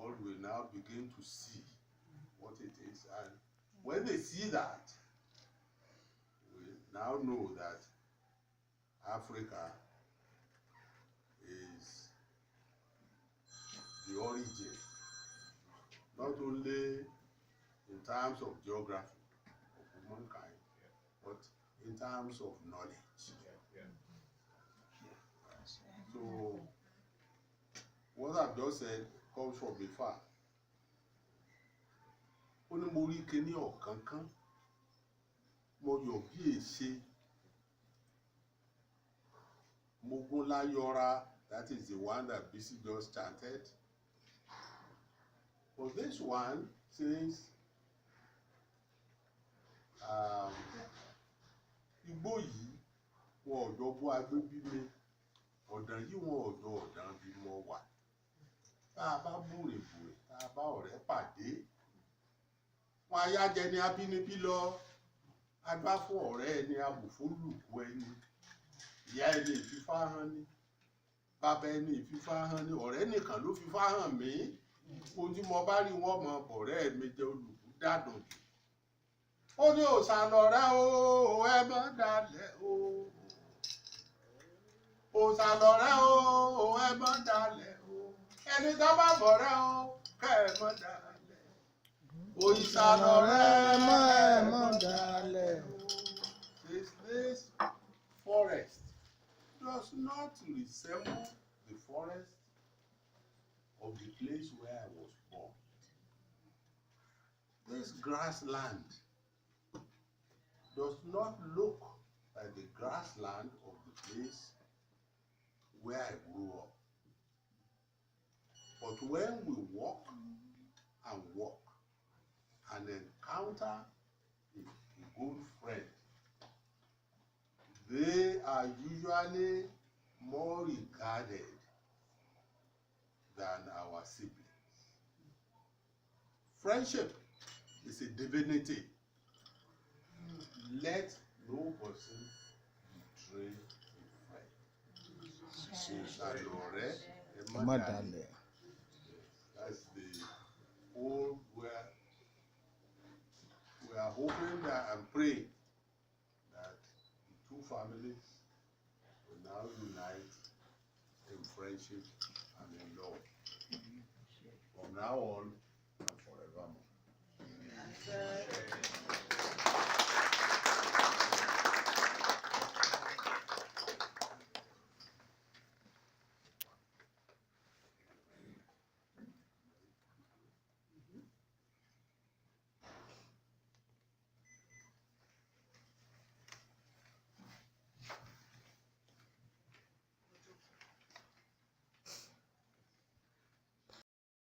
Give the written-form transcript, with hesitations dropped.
world will now begin to see what it is. And when they see that, we now know that Africa is the origin, not only in terms of geography of humankind, but in terms of knowledge. So, what I've just said comes from afar. Ó ní mo rí kíní ọ̀kánkán, mo yọ̀ bí èṣe, mo gún láyọ̀ra, that is the one that Bisi just chanted. But this one says, igbó yìí wọn ò jọ bó agbébí mi, ọ̀dàn yìí wọn ò jọ ọ̀dàn bí mo wà. Tá a bá búrèbùrè, tá a bá ọ̀rẹ́ pàdé, wọn ayájẹ ní abínibí lọ, adá fún ọ̀rẹ́ ẹni abùfólùkù ẹni, ìyá ẹni ìfífá hàn ni, bàbá ẹni ìfífá hàn ni, ọ̀rẹ́ nìkan ló fífá hàn mí. Ohun tí mo bá rí wọn mọ ọ̀rẹ́ mi jẹ́ olùkú dàdùn jù. Ó ní òòṣà lọ̀rẹ́ o, ẹ má dalẹ̀ o. Òòṣà lọ̀rẹ́ o, ẹ má dalẹ̀ o. Ẹni tó bá bọ̀rẹ́ o, kẹ́ ẹ má dalẹ̀. Òòṣà lọ̀rẹ́ ẹ má dalẹ̀ o. This forest does not resemble the forest of the place where I was born. This grassland does not look like the grassland of the place where I grew up. But when we walk and encounter a good friend, they are usually more regarded than our siblings. Friendship is a divinity. Let no person betray a friend. That's the whole where we are hoping that and praying that the two families will now unite in friendship and in love from now on and forevermore.